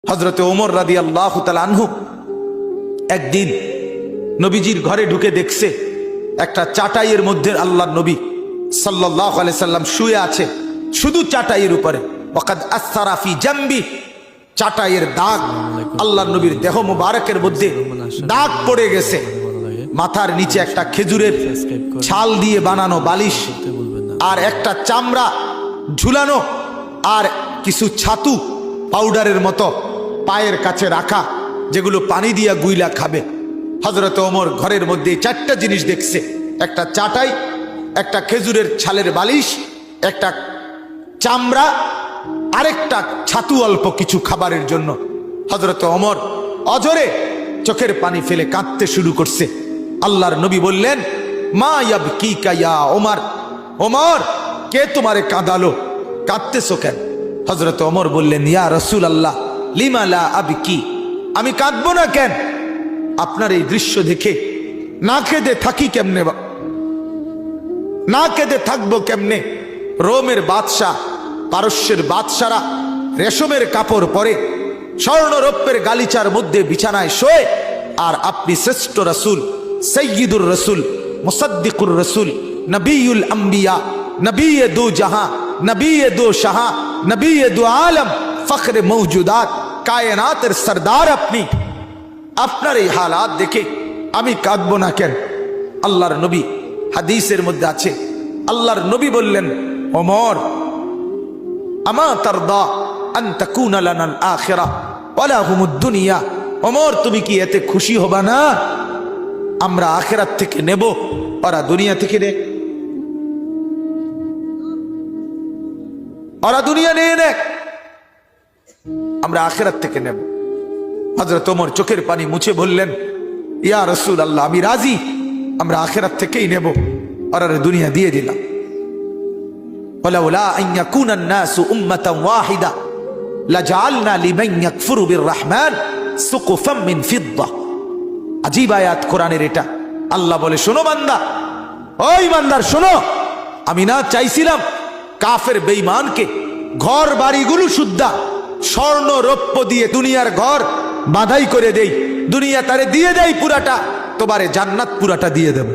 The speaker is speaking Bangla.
হযরতে ওমর রাদিয়াল্লাহু তাআলা আনহু একদিন নবীজির ঘরে ঢুকে দেখছে একটা চাটাইয়ের মধ্যে আল্লাহর নবী সাল্লাল্লাহু আলাইহি সাল্লাম শুয়ে আছে, শুধু চাটাইয়ের উপরে। ওয়াকাদ আসসারা ফি জামবি, চাটাইয়ের দাগ, আল্লাহর নবীর দেহ মুবারকের মধ্যে দাগ পড়ে গেছে। মাথার নিচে একটা খেজুরের ছাল দিয়ে বানানো বালিশ, আর একটা চামড়া ঝুলানো, আর কিছু ছাতু পাউডারের মতো পায়ের কাছে রাখা, যেগুলো পানি দিয়া গুইলা খাবে। হযরত ওমর ঘরের মধ্যে চারটা জিনিস দেখছে, একটা চাটাই, একটা খেজুরের ছালের বালিশ, একটা চামড়া, আরেকটা ছাতু অল্প কিছু খাবারের জন্য। হযরত ওমর অজরে চোখের পানি ফেলে কাঁদতে শুরু করছে। আল্লাহর নবী বললেন, মা ইয়াবকিকা ইয়া ওমর, ওমর কে তোমারে কাঁদালো, কাঁদতেছো কেন? হযরত ওমর বললেন, ইয়া রাসূলুল্লাহ লিমা লা আবকি, আমি কাঁদবো না কেন? আপনার এই দৃশ্য দেখে না কেঁদে থাকি কেমনে, না কেঁদে থাকবো কেমনে? রোমের বাদশাহ, পারস্যের বাদশারা রেশমের কাপড় পরে স্বর্ণ রৌপ্যের গালিচার মধ্যে বিছানায় শোয়, আর আপনি শ্রেষ্ঠ রাসূল, সাইয়্যিদুর রাসূল, মুসাদ্দিকুর রাসূল, নবিয়ুল আম্বিয়া, নবিয়ে দু জাহাঁ, নবিয়ে দু শাহা, নবিয়ে দু আলম, ফখরে মওজুদাত, কায়নাতের সরদার আপনি। আপনার এই হালাত দেখে আমি কাঁদবো না কেন? আল্লাহর নবী, হাদিসের মধ্যে আছে, আল্লাহর নবী বললেন, ওমর আমা তারদা আন তাকুনা লানাল আখিরাহ ওয়ালা হুমুদ দুনিয়া, ওমর তুমি কি এতে খুশি হবা না আমরা আখিরাত থেকে নেব, ওরা দুনিয়া থেকে নেক, ওরা দুনিয়া নিয়ে নেক, আমরা আখিরাত থেকে নেব। হযরত ওমর চোখের পানি মুছে বললেন, ইয়া রাসূলুল্লাহ আমি রাজি, আমরা আখিরাত থেকেই নেব, ওরা দুনিয়া দিয়ে দিলাম। ওয়ালাউলা আন ইয়াকুনা আন-নাসু উম্মাতান ওয়াহিদা লাজআলনা লিমান ইয়াকফুরু বির-রাহমান সুকুফাম মিন ফিদ্দা। আজীব আয়াত কোরআনের এটা। আল্লাহ বলে, শোনো বান্দা, ওই বান্দার শোনো, আমি না চাইছিলাম কাফের বেঈমানকে ঘর বাড়িগুলো শুদ্ধা স্বর্ণ রৌপ্য দিয়ে দুনিয়ার ঘর বাঁধাই করে দেই, দুনিয়া তারে দিয়ে দেই পুরাটা, তোমারে জান্নাত পুরাটা দিয়ে দেব।